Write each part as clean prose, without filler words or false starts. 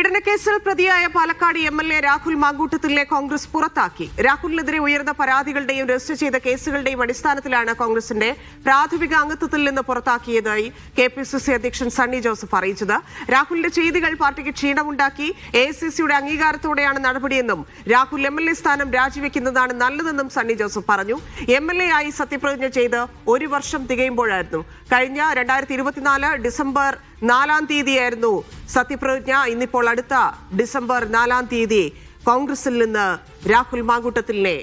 പീഡനക്കേസിൽ പ്രതിയായ പാലക്കാട് എംഎൽഎ രാഹുൽ മാങ്കൂട്ടത്തിലിനെ കോൺഗ്രസ് പുറത്താക്കി. രാഹുലിനെതിരെ ഉയർന്ന പരാതികളുടെയും രജിസ്റ്റർ ചെയ്ത കേസുകളുടെയും അടിസ്ഥാനത്തിലാണ് കോൺഗ്രസിന്റെ പ്രാഥമിക അംഗത്വത്തിൽ നിന്ന് പുറത്താക്കിയതായി കെപിസിസി അധ്യക്ഷൻ സണ്ണി ജോസഫ് അറിയിച്ചത്. രാഹുലിന്റെ ചെയ്തികൾ പാർട്ടിക്ക് ക്ഷീണമുണ്ടാക്കി. എഐസിസിയുടെ അംഗീകാരത്തോടെയാണ് നടപടിയെന്നും രാഹുൽ എംഎൽഎ സ്ഥാനം രാജിവെക്കുന്നതാണ് നല്ലതെന്നും സണ്ണി ജോസഫ് പറഞ്ഞു. എംഎൽഎ ആയി സത്യപ്രതിജ്ഞ ചെയ്ത് 1 വർഷം തികയുമ്പോഴായിരുന്നു കഴിഞ്ഞ 2024 ഡിസംബർ 4-ാം തീയതിയായിരുന്നു സത്യപ്രതിജ്ഞ. ഇന്നിപ്പോൾ അടുത്ത ഡിസംബർ 4-ാം തീയതി കോൺഗ്രസിൽ നിന്ന് രാഹുൽ മാങ്കൂട്ടത്തിലിനെ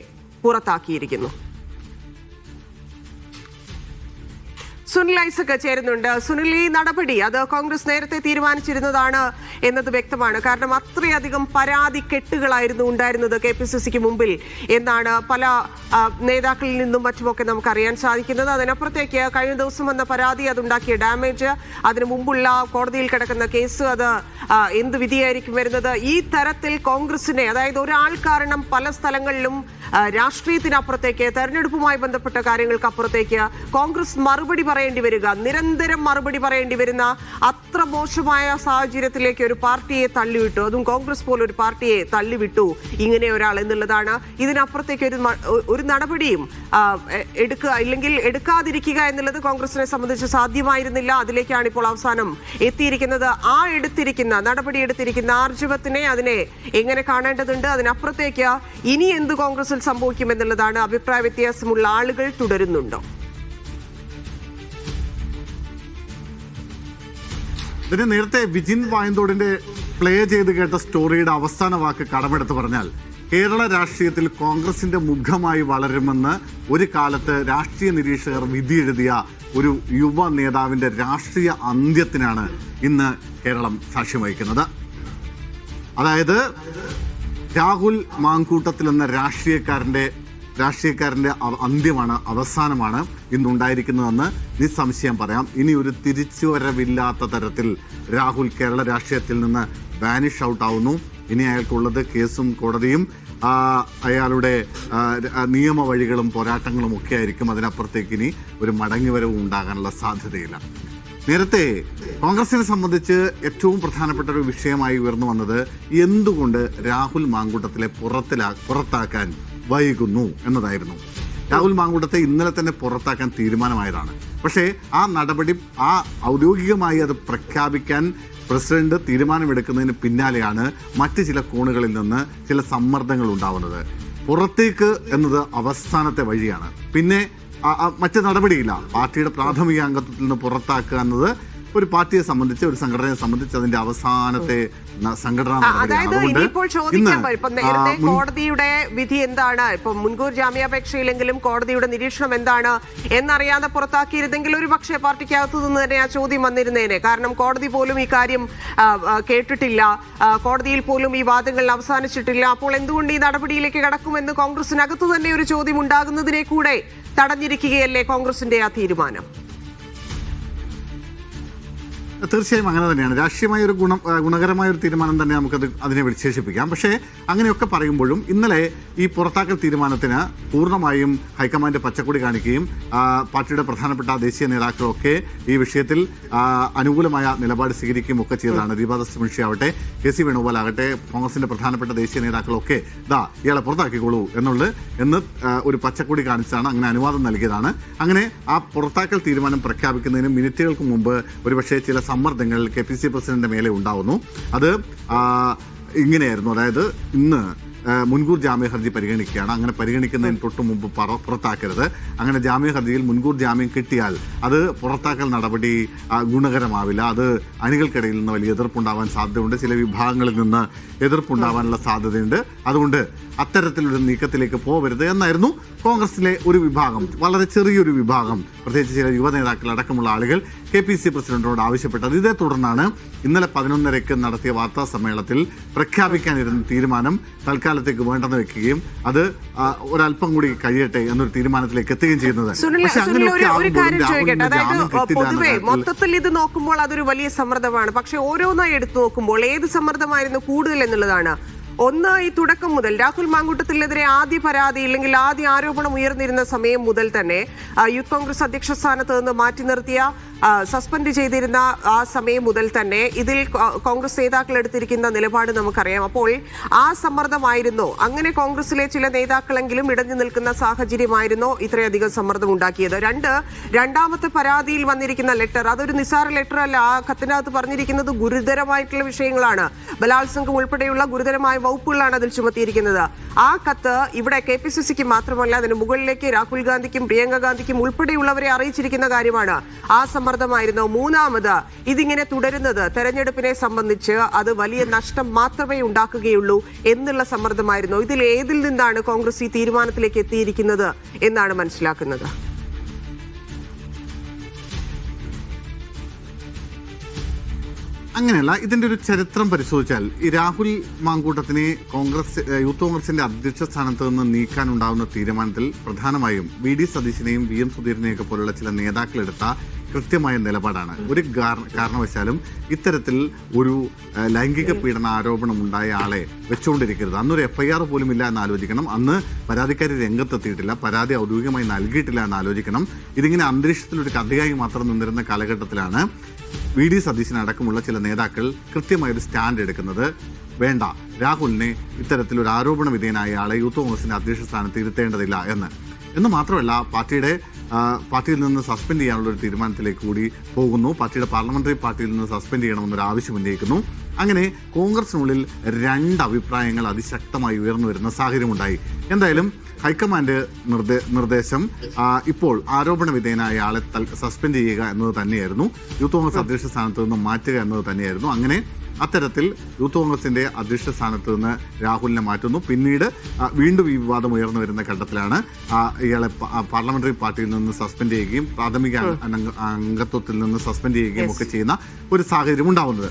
പുറത്താക്കിയിരിക്കുന്നു. സുനിൽ ഐസക് ചേരുന്നുണ്ട്. സുനിൽ, ഈ നടപടി അത് കോൺഗ്രസ് നേരത്തെ തീരുമാനിച്ചിരുന്നതാണ് എന്നത് വ്യക്തമാണ്. കാരണം അത്രയധികം പരാതി കെട്ടുകളായിരുന്നു ഉണ്ടായിരുന്നത് കെപിസിസിക്ക് മുമ്പിൽ എന്നാണ് പല നേതാക്കളിൽ നിന്നും മറ്റുമൊക്കെ നമുക്കറിയാൻ സാധിക്കുന്നത്. അതിനപ്പുറത്തേക്ക് കഴിഞ്ഞ ദിവസം വന്ന പരാതി, അതുണ്ടാക്കിയ ഡാമേജ്, അതിനു മുമ്പുള്ള കോടതിയിൽ കിടക്കുന്ന കേസ്, അത് എന്ത് വിധിയായിരിക്കും വരുന്നത്? ഈ തരത്തിൽ കോൺഗ്രസിനെ, അതായത് ഒരാൾ കാരണം പല സ്ഥലങ്ങളിലും രാഷ്ട്രീയത്തിനപ്പുറത്തേക്ക്, തെരഞ്ഞെടുപ്പുമായി ബന്ധപ്പെട്ട കാര്യങ്ങൾക്ക് അപ്പുറത്തേക്ക് കോൺഗ്രസ് മറുപടി പറയേണ്ടി വരിക, നിരന്തരം മറുപടി പറയേണ്ടി വരുന്ന അത്ര മോശമായ സാഹചര്യത്തിലേക്ക് ഒരു പാർട്ടിയെ തള്ളിവിട്ടു. അതും കോൺഗ്രസ് പോലൊരു പാർട്ടിയെ തള്ളിവിട്ടു ഇങ്ങനെ ഒരാൾ എന്നുള്ളതാണ്. ഇതിനപ്പുറത്തേക്ക് ഒരു നടപടിയും എടുക്കുക, ഇല്ലെങ്കിൽ എടുക്കാതിരിക്കുക എന്നുള്ളത് കോൺഗ്രസിനെ സംബന്ധിച്ച് സാധ്യമായിരുന്നില്ല. അതിലേക്കാണ് ഇപ്പോൾ അവസാനം എത്തിയിരിക്കുന്നത്. നടപടിയെടുത്തിരിക്കുന്ന ആർജവത്തിനെ, അതിനെ എങ്ങനെ കാണേണ്ടതുണ്ട്? അതിനപ്പുറത്തേക്ക് ഇനി എന്ത് കോൺഗ്രസിൽ സംഭവിക്കുമെന്നുള്ളതാണ്. അഭിപ്രായ വ്യത്യാസമുള്ള ആളുകൾ തുടരുന്നുണ്ടോ? ഇതിന് നേരത്തെ വിജിൻ വായന്തോടിന്റെ പ്ലേ ചെയ്ത് കേട്ട സ്റ്റോറിയുടെ അവസാന വാക്ക് കടമെടുത്ത് പറഞ്ഞാൽ, കേരള രാഷ്ട്രീയത്തിൽ കോൺഗ്രസിന്റെ മുഖമായി വളരുമെന്ന് ഒരു കാലത്ത് രാഷ്ട്രീയ നിരീക്ഷകർ വിധിയെഴുതിയ ഒരു യുവ നേതാവിന്റെ രാഷ്ട്രീയ അന്ത്യത്തിനാണ് ഇന്ന് കേരളം സാക്ഷ്യം വഹിക്കുന്നത്. അതായത് രാഹുൽ മാങ്കൂട്ടത്തിൽ എന്ന രാഷ്ട്രീയക്കാരന്റെ അന്ത്യമാണ്, അവസാനമാണ് ഇന്നുണ്ടായിരിക്കുന്നതെന്ന് നിസ്സംശയം പറയാം. ഇനി ഒരു തിരിച്ചുവരവില്ലാത്ത തരത്തിൽ രാഹുൽ കേരള രാഷ്ട്രീയത്തിൽ നിന്ന് വാനിഷ് ഔട്ട് ആവുന്നു. ഇനി അയാൾക്കുള്ളത് കേസും കോടതിയും അയാളുടെ നിയമവഴികളും പോരാട്ടങ്ങളും ഒക്കെ ആയിരിക്കും. അതിനപ്പുറത്തേക്ക് ഇനി ഒരു മടങ്ങിവരവും ഉണ്ടാകാനുള്ള സാധ്യതയില്ല. നേരത്തെ കോൺഗ്രസിനെ സംബന്ധിച്ച് ഏറ്റവും പ്രധാനപ്പെട്ട ഒരു വിഷയമായി ഉയർന്നു വന്നത് എന്തുകൊണ്ട് രാഹുൽ മാങ്കൂട്ടത്തിലെ പുറത്താക്കാൻ വൈകുന്നു എന്നതായിരുന്നു. രാഹുൽ മാങ്കൂട്ടത്തെ ഇന്നലെ തന്നെ പുറത്താക്കാൻ തീരുമാനമായതാണ്. പക്ഷേ ആ നടപടി, ഔദ്യോഗികമായി അത് പ്രഖ്യാപിക്കാൻ പ്രസിഡന്റ് തീരുമാനമെടുക്കുന്നതിന് പിന്നാലെയാണ് മറ്റ് ചില കോണുകളിൽ നിന്ന് ചില സമ്മർദ്ദങ്ങൾ ഉണ്ടാവുന്നത്. പുറത്തേക്ക് എന്നത് അവസാനത്തെ വഴിയാണ്. പിന്നെ മറ്റ് നടപടിയില്ല. പാർട്ടിയുടെ പ്രാഥമിക അംഗത്വത്തിൽ നിന്ന് പുറത്താക്കുക എന്നത് ഒരു പാർട്ടിയെ സംബന്ധിച്ച്, ഒരു സംഘടനയെ സംബന്ധിച്ച് അതിന്റെ അവസാനത്തെ സംഘടനാ നടപടിയാണ്. കോടതിയുടെ വിധി എന്താണ്? ഇപ്പൊ മുൻകൂർ ജാമ്യാപേക്ഷയിലെങ്കിലും കോടതിയുടെ നിരീക്ഷണം എന്താണ് എന്നറിയാതെ പുറത്താക്കിയിരുന്നെങ്കിൽ ഒരു പക്ഷേ പാർട്ടിക്കകത്തു നിന്ന് തന്നെ ആ ചോദ്യം വന്നിരുന്നേനെ. കാരണം കോടതി പോലും ഈ കാര്യം കേട്ടിട്ടില്ല, കോടതിയിൽ പോലും ഈ വാദങ്ങൾ അവസാനിച്ചിട്ടില്ല. അപ്പോൾ എന്തുകൊണ്ട് ഈ നടപടിയിലേക്ക് കടക്കുമെന്ന് കോൺഗ്രസിനകത്തു തന്നെ ഒരു ചോദ്യം ഉണ്ടാകുന്നതിനെ കൂടെ തടഞ്ഞിരിക്കുകയല്ലേ കോൺഗ്രസിന്റെ ആ തീരുമാനം? തീർച്ചയായും അങ്ങനെ തന്നെയാണ്. രാഷ്ട്രീയമായ ഒരു ഗുണകരമായ ഒരു തീരുമാനം തന്നെ അതിനെ വിശേഷിപ്പിക്കാം. പക്ഷേ അങ്ങനെയൊക്കെ പറയുമ്പോഴും ഇന്നലെ ഈ പുറത്താക്കൽ തീരുമാനത്തിന് പൂർണ്ണമായും ഹൈക്കമാൻഡ് പച്ചക്കൊടി കാണിക്കുകയും പാർട്ടിയുടെ പ്രധാനപ്പെട്ട ദേശീയ നേതാക്കളൊക്കെ ഈ വിഷയത്തിൽ അനുകൂലമായ നിലപാട് സ്വീകരിക്കുകയും ഒക്കെ ചെയ്തതാണ്. ദീപാദാസ് മുൻഷി ആവട്ടെ, കെ.സി. വേണുഗോപാൽ ആകട്ടെ, കോൺഗ്രസിന്റെ പ്രധാനപ്പെട്ട ദേശീയ നേതാക്കളൊക്കെ ഇയാളെ പുറത്താക്കിക്കോളൂ എന്ന് ഒരു പച്ചക്കൊടി കാണിച്ചാണ്, അങ്ങനെ അനുവാദം നൽകിയതാണ്. അങ്ങനെ ആ പുറത്താക്കൽ തീരുമാനം പ്രഖ്യാപിക്കുന്നതിന് മിനിറ്റുകൾക്ക് മുമ്പ് ഒരുപക്ഷെ ചില സമ്മർദ്ദങ്ങൾ കെപിസിസി പ്രസിഡന്റിന്റെ മേലെ ഉണ്ടാവുന്നു. അത് ഇങ്ങനെയായിരുന്നു. അതായത് ഇന്ന് മുൻകൂർ ജാമ്യ ഹർജി പരിഗണിക്കുകയാണ്. അങ്ങനെ പരിഗണിക്കുന്നതിന് തൊട്ട് മുമ്പ് പുറത്താക്കരുത്. അങ്ങനെ ജാമ്യ ഹർജിയിൽ മുൻകൂർ ജാമ്യം കിട്ടിയാൽ അത് പുറത്താക്കൽ നടപടി ഗുണകരമാവില്ല. അത് അണികൾക്കിടയിൽ നിന്ന് വലിയ എതിർപ്പുണ്ടാവാൻ സാധ്യതയുണ്ട്. ചില വിഭാഗങ്ങളിൽ നിന്ന് എതിർപ്പുണ്ടാവാനുള്ള സാധ്യതയുണ്ട്. അതുകൊണ്ട് അത്തരത്തിലൊരു നീക്കത്തിലേക്ക് പോകരുത് എന്നായിരുന്നു കോൺഗ്രസിലെ ഒരു വിഭാഗം, വളരെ ചെറിയൊരു വിഭാഗം, പ്രത്യേകിച്ച് ചില യുവ നേതാക്കൾ അടക്കമുള്ള ആളുകൾ കെപിസിസി പ്രസിഡന്റിനോട് ആവശ്യപ്പെട്ടത്. ഇതേ തുടർന്നാണ് ഇന്നലെ 11:30 നടത്തിയ വാർത്താ സമ്മേളനത്തിൽ പ്രഖ്യാപിക്കാനിരുന്ന തീരുമാനം തൽക്കാലത്തേക്ക് വേണ്ടെന്ന് വെക്കുകയും അത് ഒരല്പം കൂടി കഴിയട്ടെ എന്നൊരു തീരുമാനത്തിലേക്ക് എത്തുകയും ചെയ്യുന്നത്. പൊതുവെ മൊത്തത്തിൽ ഇത് നോക്കുമ്പോൾ അതൊരു വലിയ സമ്മർദ്ദമാണ്. പക്ഷെ ഓരോന്നായി എടുത്തു നോക്കുമ്പോൾ ഏത് സമ്മർദ്ദമായിരുന്നു കൂടുതൽ എന്നുള്ളതാണ്. ഒന്ന്, ഈ തുടക്കം മുതൽ രാഹുൽ മാങ്കൂട്ടത്തിനെതിരെ ആദ്യ പരാതി ഇല്ലെങ്കിൽ ആദ്യ ആരോപണം ഉയർന്നിരുന്ന സമയം മുതൽ തന്നെ യൂത്ത് കോൺഗ്രസ് അധ്യക്ഷ സ്ഥാനത്ത് നിന്ന് മാറ്റി നിർത്തിയ, സസ്പെൻഡ് ചെയ്തിരുന്ന ആ സമയം മുതൽ തന്നെ ഇതിൽ കോൺഗ്രസ് നേതാക്കൾ എടുത്തിരിക്കുന്ന നിലപാട് നമുക്കറിയാം. അപ്പോൾ ആ സമ്മർദ്ദമായിരുന്നോ, അങ്ങനെ കോൺഗ്രസിലെ ചില നേതാക്കളെങ്കിലും ഇടഞ്ഞു നിൽക്കുന്ന സാഹചര്യമായിരുന്നോ ഇത്രയധികം സമ്മർദ്ദം ഉണ്ടാക്കിയത്? രണ്ടാമത്തെ പരാതിയിൽ വന്നിരിക്കുന്ന ലെറ്റർ, അതൊരു നിസ്സാര ലെറ്റർ അല്ല. ആ കത്തിനകത്ത് പറഞ്ഞിരിക്കുന്നത് ഗുരുതരമായിട്ടുള്ള വിഷയങ്ങളാണ്. ബലാത്സംഗം ഉൾപ്പെടെയുള്ള ഗുരുതരമായ വകുപ്പുകളാണ് അതിൽ ചുമത്തിയിരിക്കുന്നത്. ആ കത്ത് ഇവിടെ KPCCക്ക് മാത്രമല്ല, അതിന് മുകളിലേക്ക് രാഹുൽ ഗാന്ധിക്കും പ്രിയങ്ക ഗാന്ധിക്കും ഉൾപ്പെടെയുള്ളവരെ അറിയിച്ചിരിക്കുന്ന കാര്യമാണ്. ആ സമ്മർദ്ദമായിരുന്നു. മൂന്നാമത്, ഇതിങ്ങനെ തുടരുന്നത് തെരഞ്ഞെടുപ്പിനെ സംബന്ധിച്ച് അത് വലിയ നഷ്ടം മാത്രമേ ഉണ്ടാക്കുകയുള്ളൂ എന്നുള്ള സമ്മർദ്ദമായിരുന്നു. ഇതിൽ ഏതിൽ നിന്നാണ് കോൺഗ്രസ് ഈ തീരുമാനത്തിലേക്ക് എത്തിയിരിക്കുന്നത് എന്നാണ് മനസ്സിലാക്കുന്നത്? അങ്ങനെയല്ല. ഇതിന്റെ ഒരു ചരിത്രം പരിശോധിച്ചാൽ ഈ രാഹുൽ മാങ്കൂട്ടത്തിനെ യൂത്ത് കോൺഗ്രസിന്റെ അധ്യക്ഷ സ്ഥാനത്ത് നിന്ന് നീക്കാനുണ്ടാകുന്ന തീരുമാനത്തിൽ പ്രധാനമായും VD സതീശനെയും VM സുധീരനെയൊക്കെ പോലുള്ള ചില നേതാക്കളെടുത്ത കൃത്യമായ നിലപാടാണ്. ഒരു കാരണവശാലും ഇത്തരത്തിൽ ഒരു ലൈംഗിക പീഡന ആരോപണം ഉണ്ടായ ആളെ വെച്ചുകൊണ്ടിരിക്കരുത്. അന്നൊരു FIR പോലും ഇല്ല എന്ന് ആലോചിക്കണം. അന്ന് പരാതിക്കാരി രംഗത്തെത്തിയിട്ടില്ല, പരാതി ഔദ്യോഗികമായി നൽകിയിട്ടില്ല എന്ന് ആലോചിക്കണം. ഇതിങ്ങനെ അന്തരീക്ഷത്തിൽ ഒരു കഥയായി മാത്രം നിന്നിരുന്ന കാലഘട്ടത്തിലാണ് VD സതീശനടക്കമുള്ള ചില നേതാക്കൾ കൃത്യമായൊരു സ്റ്റാൻഡ് എടുക്കുന്നത്. വേണ്ട, രാഹുലിനെ ഇത്തരത്തിലൊരു ആരോപണ വിധേയനായ ആളെ യൂത്ത് കോൺഗ്രസിന്റെ അധ്യക്ഷ സ്ഥാനത്ത് ഇരുത്തേണ്ടതില്ല എന്ന് മാത്രമല്ല, പാർട്ടിയിൽ നിന്ന് സസ്പെൻഡ് ചെയ്യാനുള്ള ഒരു തീരുമാനത്തിലേക്ക് കൂടി പോകുന്നു. പാർട്ടിയുടെ പാർലമെന്ററി പാർട്ടിയിൽ നിന്ന് സസ്പെൻഡ് ചെയ്യണമെന്നൊരു ആവശ്യം ഉന്നയിക്കുന്നു. അങ്ങനെ കോൺഗ്രസിനുള്ളിൽ രണ്ട് അഭിപ്രായങ്ങൾ അതിശക്തമായി ഉയർന്നു വരുന്ന സാഹചര്യമുണ്ടായി. എന്തായാലും ഹൈക്കമാൻഡ് നിർദ്ദേശം ഇപ്പോൾ ആരോപണ വിധേയനായ ആളെ സസ്പെൻഡ് ചെയ്യുക എന്നത് തന്നെയായിരുന്നു. യൂത്ത് കോൺഗ്രസ് അധ്യക്ഷ സ്ഥാനത്ത് നിന്ന് മാറ്റുക എന്നത് തന്നെയായിരുന്നു. അങ്ങനെ അത്തരത്തിൽ യൂത്ത് കോൺഗ്രസിന്റെ അധ്യക്ഷ സ്ഥാനത്ത് നിന്ന് രാഹുലിനെ മാറ്റുന്നു. പിന്നീട് വീണ്ടും ഈ വിവാദം ഉയർന്നു വരുന്ന ഘട്ടത്തിലാണ് ഇയാളെ പാർലമെന്ററി പാർട്ടിയിൽ നിന്ന് സസ്പെൻഡ് ചെയ്യുകയും പ്രാഥമിക അംഗത്വത്തിൽ നിന്ന് സസ്പെൻഡ് ചെയ്യുകയും ഒക്കെ ചെയ്യുന്ന ഒരു സാഹചര്യം ഉണ്ടാവുന്നത്.